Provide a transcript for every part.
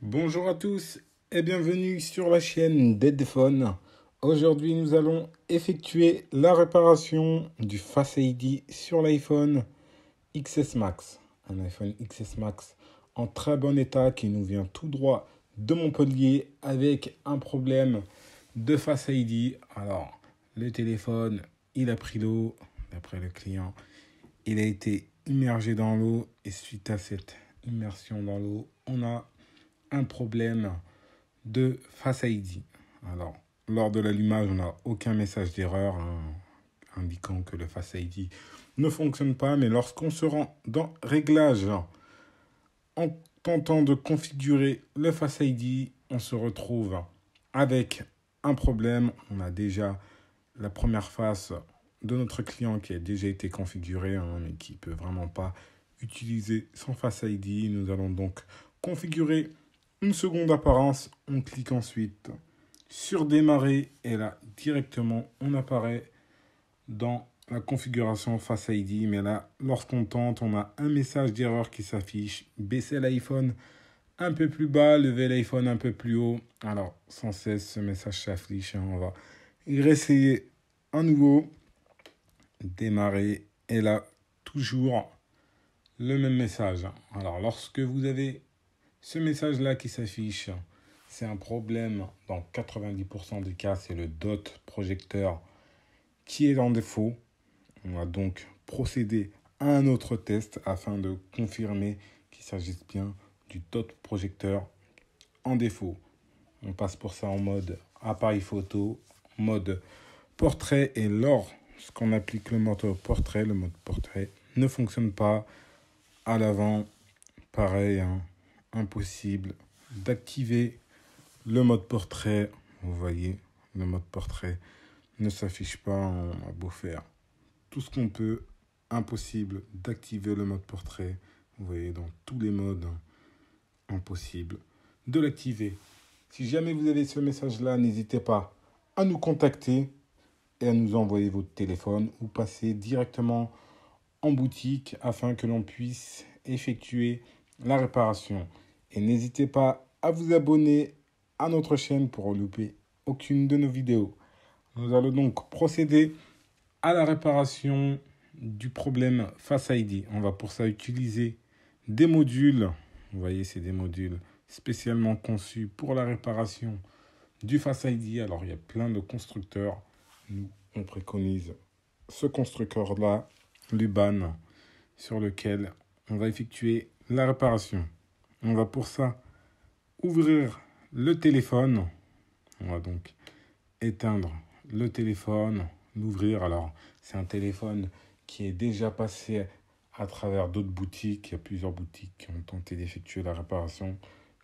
Bonjour à tous et bienvenue sur la chaîne d'Headphone. Aujourd'hui, nous allons effectuer la réparation du Face ID sur l'iPhone XS Max. Un iPhone XS Max en très bon état qui nous vient tout droit de Montpellier avec un problème de Face ID. Alors, le téléphone, il a pris l'eau, d'après le client. Il a été immergé dans l'eau et suite à cette immersion dans l'eau, on a un problème de Face ID. Alors, lors de l'allumage, on n'a aucun message d'erreur indiquant que le Face ID ne fonctionne pas, mais lorsqu'on se rend dans Réglages en tentant de configurer le Face ID, on se retrouve avec un problème. On a déjà la première face de notre client qui a déjà été configurée, mais qui ne peut vraiment pas utiliser son Face ID. Nous allons donc configurer une seconde apparence. On clique ensuite sur démarrer et là directement on apparaît dans la configuration Face ID. Mais là, lorsqu'on tente, on a un message d'erreur qui s'affiche. Baissez l'iPhone un peu plus bas, levez l'iPhone un peu plus haut. Alors, sans cesse, ce message s'affiche. On va réessayer à nouveau. Démarrer. Et là, toujours le même message. Alors, lorsque vous avez ce message-là qui s'affiche, c'est un problème. Dans 90% des cas, c'est le dot projecteur qui est en défaut. On va donc procéder à un autre test afin de confirmer qu'il s'agisse bien du dot projecteur en défaut. On passe pour ça en mode appareil photo, mode portrait, et lorsqu'on applique le mode portrait ne fonctionne pas. À l'avant, pareil, impossible d'activer le mode portrait. Vous voyez, le mode portrait ne s'affiche pas. On a beau faire tout ce qu'on peut, impossible d'activer le mode portrait. Vous voyez, dans tous les modes, impossible de l'activer. Si jamais vous avez ce message-là, n'hésitez pas à nous contacter et à nous envoyer votre téléphone ou passer directement en boutique afin que l'on puisse effectuer la réparation. Et n'hésitez pas à vous abonner à notre chaîne pour ne louper aucune de nos vidéos. Nous allons donc procéder à la réparation du problème Face ID. On va pour ça utiliser des modules. Vous voyez, c'est des modules spécialement conçus pour la réparation du Face ID. Alors, il y a plein de constructeurs. Nous, on préconise ce constructeur-là, Luban, sur lequel on va effectuer la réparation. On va pour ça ouvrir le téléphone. On va donc éteindre le téléphone, l'ouvrir. Alors, c'est un téléphone qui est déjà passé à travers d'autres boutiques. Il y a plusieurs boutiques qui ont tenté d'effectuer la réparation,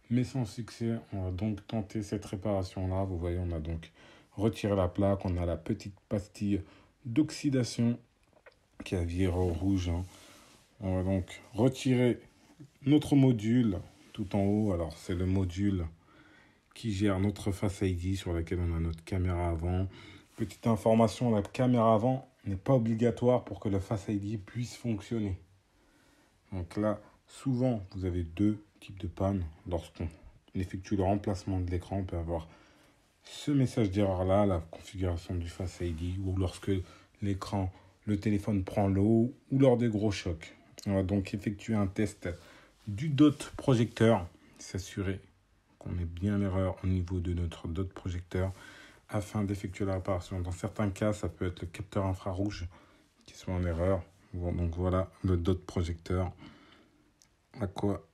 mais sans succès. On va donc tenter cette réparation-là. Vous voyez, on a donc retiré la plaque. On a la petite pastille d'oxydation qui a viré au rouge. On va donc retirer notre module tout en haut. Alors, c'est le module qui gère notre Face ID sur laquelle on a notre caméra avant. Petite information, la caméra avant n'est pas obligatoire pour que le Face ID puisse fonctionner. Donc là, souvent, vous avez deux types de pannes. Lorsqu'on effectue le remplacement de l'écran, on peut avoir ce message d'erreur-là, la configuration du Face ID, ou lorsque l'écran, le téléphone prend l'eau, ou lors des gros chocs. On va donc effectuer un test du dot projecteur, s'assurer qu'on ait bien l'erreur au niveau de notre dot projecteur afin d'effectuer la réparation. Dans certains cas, ça peut être le capteur infrarouge qui soit en erreur. Bon, donc voilà le dot projecteur, à quoi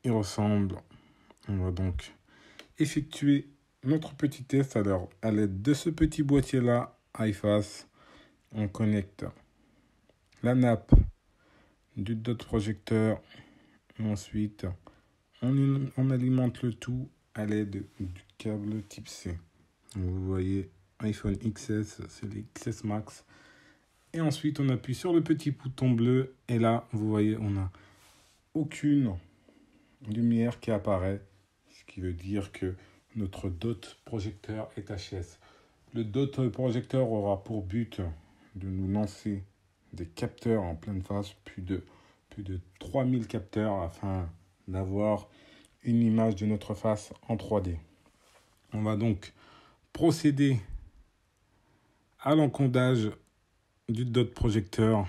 il ressemble. On va donc effectuer notre petit test. Alors, à l'aide de ce petit boîtier-là, iFace, on connecte la nappe du dot projecteur. Ensuite, on alimente le tout à l'aide du câble type C. Vous voyez, iPhone XS, c'est les XS Max. Et ensuite, on appuie sur le petit bouton bleu. Et là, vous voyez, on n'a aucune lumière qui apparaît. Ce qui veut dire que notre dot projecteur est HS. Le dot projecteur aura pour but de nous lancer des capteurs en pleine face, plus de 3000 capteurs afin d'avoir une image de notre face en 3D. On va donc procéder à l'encodage du dot projecteur,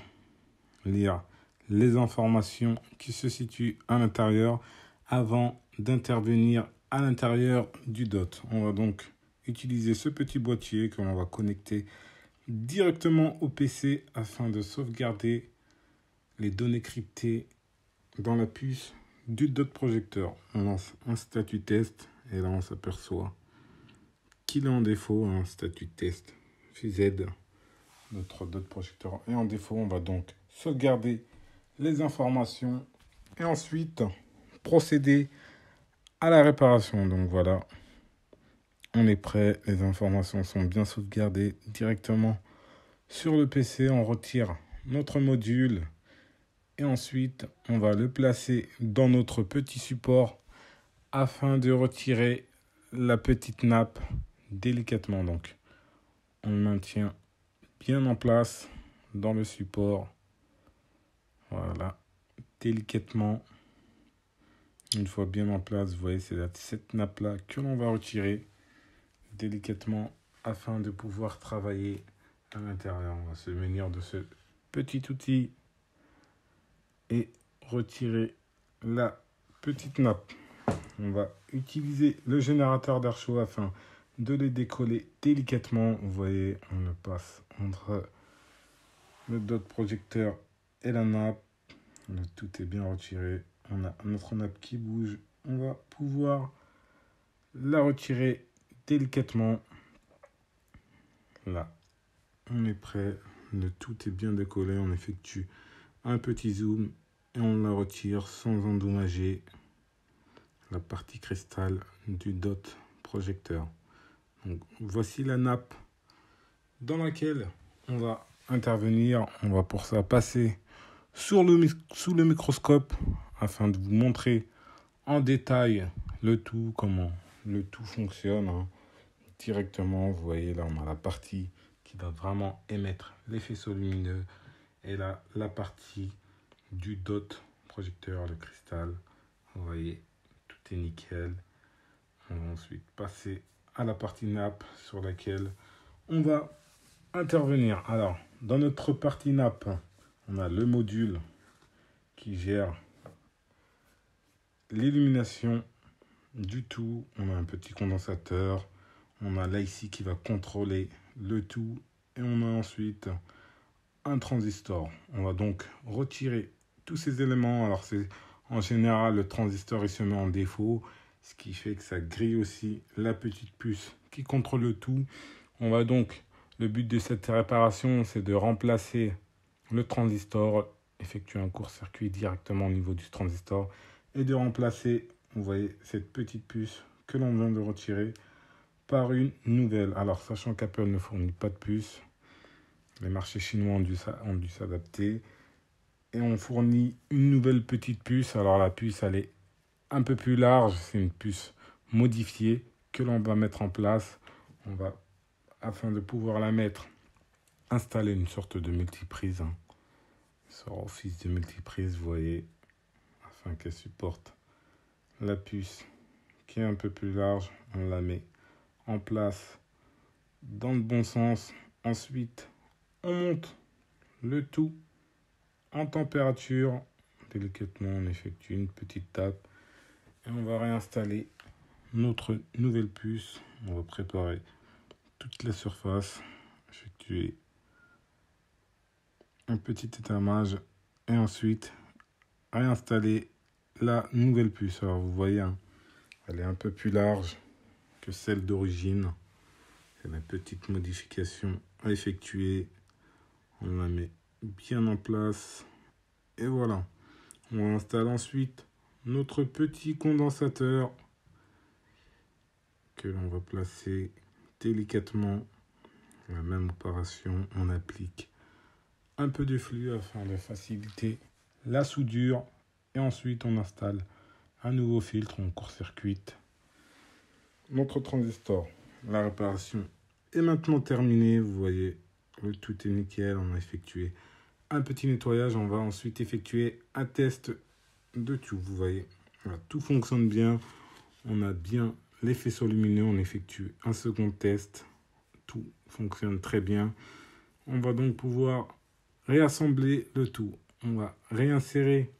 lire les informations qui se situent à l'intérieur avant d'intervenir à l'intérieur du dot. On va donc utiliser ce petit boîtier que l'on va connecter directement au PC afin de sauvegarder les données cryptées dans la puce du dot projecteur. On lance un statut test et là on s'aperçoit qu'il est en défaut, un statut test FZ. Notre dot projecteur est en défaut. On va donc sauvegarder les informations et ensuite procéder à la réparation. Donc voilà, on est prêt. Les informations sont bien sauvegardées directement sur le PC. On retire notre module et ensuite on va le placer dans notre petit support afin de retirer la petite nappe délicatement. Donc on le maintient bien en place dans le support. Voilà, délicatement. Une fois bien en place, vous voyez, c'est cette nappe-là que l'on va retirer délicatement afin de pouvoir travailler à l'intérieur. On va se munir de ce petit outil et retirer la petite nappe. On va utiliser le générateur d'air chaud afin de les décoller délicatement. Vous voyez, on le passe entre le dot projecteur et la nappe. Tout est bien retiré. On a notre nappe qui bouge. On va pouvoir la retirer délicatement. Là, on est prêt. Le tout est bien décollé. On effectue un petit zoom et on la retire sans endommager la partie cristal du dot projecteur. Donc, voici la nappe dans laquelle on va intervenir. On va pour ça passer sous le microscope afin de vous montrer en détail le tout, comment le tout fonctionne. Directement, vous voyez là, on a la partie qui va vraiment émettre les faisceaux lumineux et là, la partie du dot projecteur, le cristal. Vous voyez, tout est nickel. On va ensuite passer à la partie nappe sur laquelle on va intervenir. Alors, dans notre partie nappe, on a le module qui gère l'illumination du tout. On a un petit condensateur. On a l'IC qui va contrôler le tout. Et on a ensuite un transistor. On va donc retirer tous ces éléments. Alors, en général, le transistor il se met en défaut, ce qui fait que ça grille aussi la petite puce qui contrôle le tout. On va donc, le but de cette réparation, c'est de remplacer le transistor, effectuer un court-circuit directement au niveau du transistor et de remplacer, vous voyez, cette petite puce que l'on vient de retirer par une nouvelle. Alors, sachant qu'Apple ne fournit pas de puce, les marchés chinois ont dû s'adapter et on fournit une nouvelle petite puce. Alors, la puce, elle est un peu plus large. C'est une puce modifiée que l'on va mettre en place. On va, afin de pouvoir la mettre, installer une sorte de multiprise. Sur Office de multiprise, vous voyez, afin qu'elle supporte la puce qui est un peu plus large. On la met en place dans le bon sens. Ensuite, on monte le tout en température. Délicatement, on effectue une petite tape et on va réinstaller notre nouvelle puce. On va préparer toute la surface, effectuer un petit étamage et ensuite réinstaller la nouvelle puce. Alors vous voyez, elle est un peu plus large que celle d'origine. C'est la petite modification à effectuer. On la met bien en place. Et voilà. On installe ensuite notre petit condensateur que l'on va placer délicatement. La même opération, on applique un peu de flux afin de faciliter la soudure. Et ensuite, on installe un nouveau filtre, on court-circuite notre transistor. La réparation est maintenant terminée. Vous voyez, le tout est nickel. On a effectué un petit nettoyage. On va ensuite effectuer un test de tout. Vous voyez, Voilà, tout fonctionne bien. On a bien les faisceaux lumineux. On effectue un second test. Tout fonctionne très bien. On va donc pouvoir réassembler le tout. On va réinsérer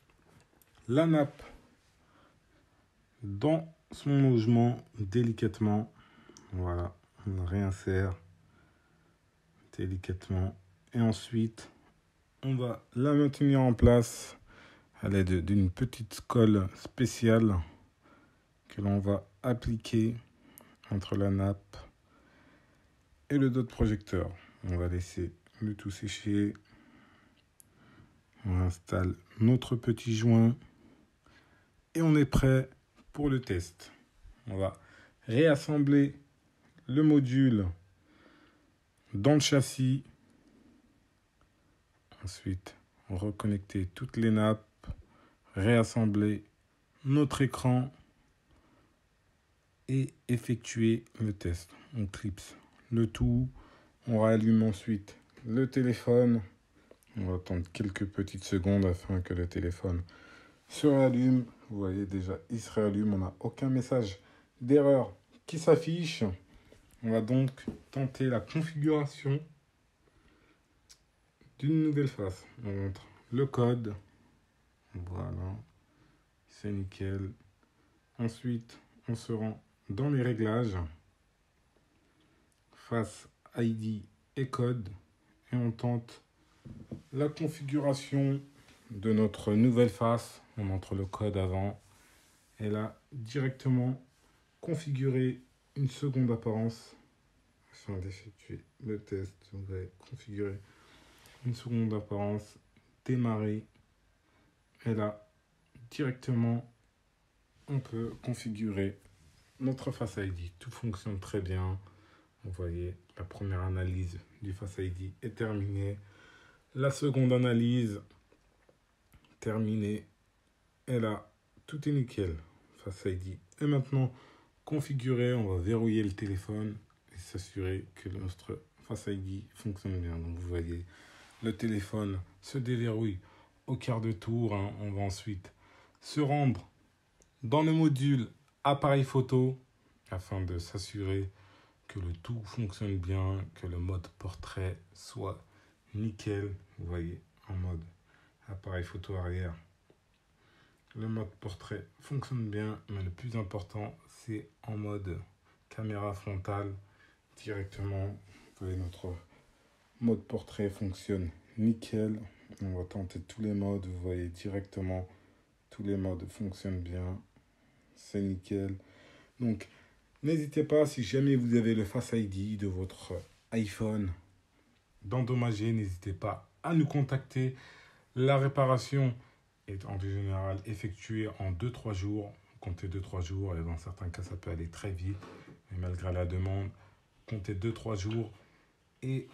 la nappe dans son logement délicatement. Voilà, on la réinsère délicatement. Et ensuite, on va la maintenir en place à l'aide d'une petite colle spéciale que l'on va appliquer entre la nappe et le dot projecteur. On va laisser le tout sécher. On installe notre petit joint et on est prêt pour le test. On va réassembler le module dans le châssis. Ensuite, reconnecter toutes les nappes, réassembler notre écran et effectuer le test. On clipse le tout. On rallume ensuite le téléphone. On va attendre quelques petites secondes afin que le téléphone se rallume. Vous voyez déjà, il se rallume. On n'a aucun message d'erreur qui s'affiche. On va donc tenter la configuration d'une nouvelle face. On montre le code. Voilà. C'est nickel. Ensuite, on se rend dans les réglages. Face ID et code. Et on tente la configuration de notre nouvelle face. On entre le code avant. Et là, directement configurer une seconde apparence. Afin d'effectuer le test, on va configurer une seconde apparence, démarrer. Et là, directement, on peut configurer notre Face ID. Tout fonctionne très bien. Vous voyez, la première analyse du Face ID est terminée. La seconde analyse, terminée. Et là, tout est nickel. Face ID est maintenant configuré. On va verrouiller le téléphone et s'assurer que notre Face ID fonctionne bien. Donc vous voyez, le téléphone se déverrouille au quart de tour. On va ensuite se rendre dans le module appareil photo afin de s'assurer que le tout fonctionne bien, que le mode portrait soit nickel. Vous voyez, en mode appareil photo arrière. Le mode portrait fonctionne bien, mais le plus important, c'est en mode caméra frontale directement. Vous voyez, notre mode portrait fonctionne nickel. On va tenter tous les modes. Vous voyez directement, tous les modes fonctionnent bien. C'est nickel. Donc, n'hésitez pas, si jamais vous avez le Face ID de votre iPhone d'endommager, n'hésitez pas à nous contacter. La réparation est en général effectuée en 2-3 jours. Comptez 2-3 jours, et dans certains cas, ça peut aller très vite. Mais malgré la demande, comptez 2-3 jours et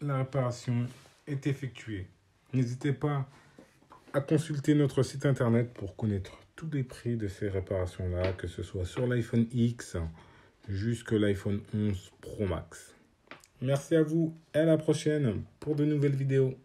la réparation est effectuée. N'hésitez pas à consulter notre site internet pour connaître tous les prix de ces réparations-là, que ce soit sur l'iPhone X jusqu'à l'iPhone 11 Pro Max. Merci à vous et à la prochaine pour de nouvelles vidéos.